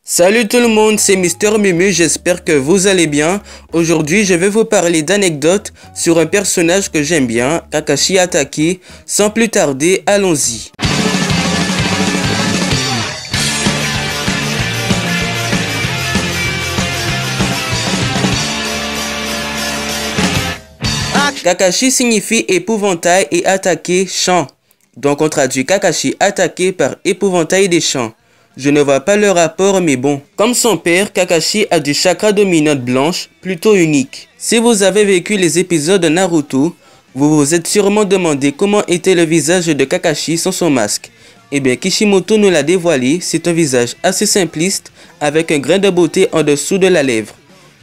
Salut tout le monde, c'est Mister Mumu, j'espère que vous allez bien. Aujourd'hui, je vais vous parler d'anecdotes sur un personnage que j'aime bien, Kakashi Hatake. Sans plus tarder, allons-y. Kakashi signifie épouvantail et Hatake, champ. Donc on traduit Kakashi Hatake par épouvantail des champs. Je ne vois pas le rapport, mais bon. Comme son père, Kakashi a du chakra dominante blanche, plutôt unique. Si vous avez vécu les épisodes de Naruto, vous vous êtes sûrement demandé comment était le visage de Kakashi sans son masque. Eh bien, Kishimoto nous l'a dévoilé, c'est un visage assez simpliste, avec un grain de beauté en dessous de la lèvre.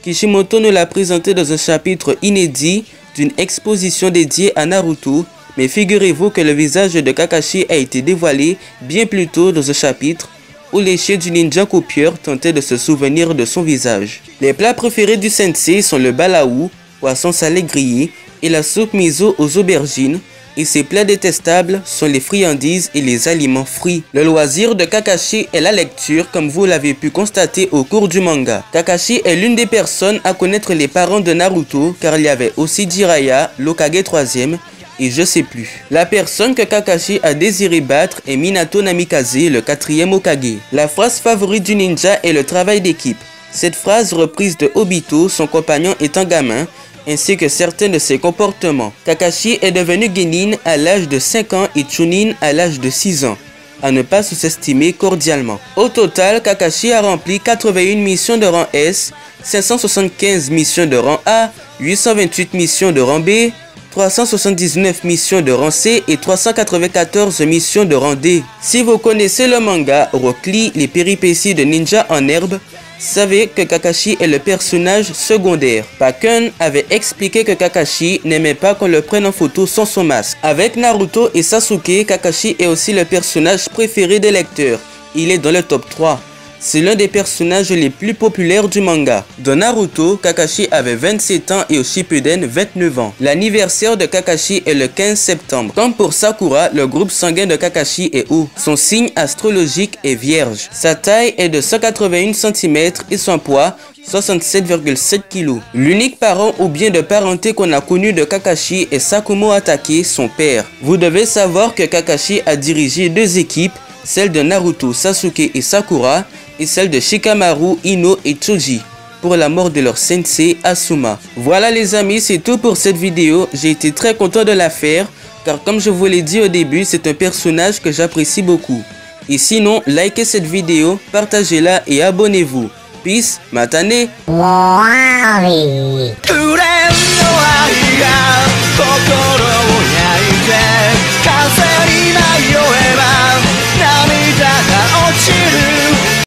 Kishimoto nous l'a présenté dans un chapitre inédit d'une exposition dédiée à Naruto, mais figurez-vous que le visage de Kakashi a été dévoilé bien plus tôt dans un chapitre où les chiens du ninja copieur tentaient de se souvenir de son visage. Les plats préférés du sensei sont le balaou, poisson salé grillé, et la soupe miso aux aubergines, et ses plats détestables sont les friandises et les aliments frits. Le loisir de Kakashi est la lecture, comme vous l'avez pu constater au cours du manga. Kakashi est l'une des personnes à connaître les parents de Naruto, car il y avait aussi Jiraiya, l'Hokage 3e, et je sais plus. La personne que Kakashi a désiré battre est Minato Namikaze, le 4e Hokage. La phrase favorite du ninja est le travail d'équipe. Cette phrase reprise de Obito, son compagnon étant gamin, ainsi que certains de ses comportements. Kakashi est devenu Genin à l'âge de 5 ans et Chunin à l'âge de 6 ans. À ne pas sous-estimer cordialement. Au total, Kakashi a rempli 81 missions de rang S, 575 missions de rang A, 828 missions de rang B, 379 missions de rang C et 394 missions de rang D. Si vous connaissez le manga Rock Lee, les péripéties de ninja en herbe, savez que Kakashi est le personnage secondaire. Pakken avait expliqué que Kakashi n'aimait pas qu'on le prenne en photo sans son masque. Avec Naruto et Sasuke, Kakashi est aussi le personnage préféré des lecteurs. Il est dans le top 3. C'est l'un des personnages les plus populaires du manga. Dans Naruto, Kakashi avait 27 ans et au Shippuden 29 ans. L'anniversaire de Kakashi est le 15 septembre. Comme pour Sakura, le groupe sanguin de Kakashi est O. Son signe astrologique est Vierge. Sa taille est de 181 cm et son poids 67,7 kg. L'unique parent ou bien de parenté qu'on a connu de Kakashi est Sakumo Hatake, son père. Vous devez savoir que Kakashi a dirigé deux équipes, celle de Naruto, Sasuke et Sakura, et celle de Shikamaru, Ino et Choji, pour la mort de leur sensei Asuma. Voilà les amis, c'est tout pour cette vidéo. J'ai été très content de la faire, car comme je vous l'ai dit au début, c'est un personnage que j'apprécie beaucoup. Et sinon, likez cette vidéo, partagez-la et abonnez-vous. Peace, matane.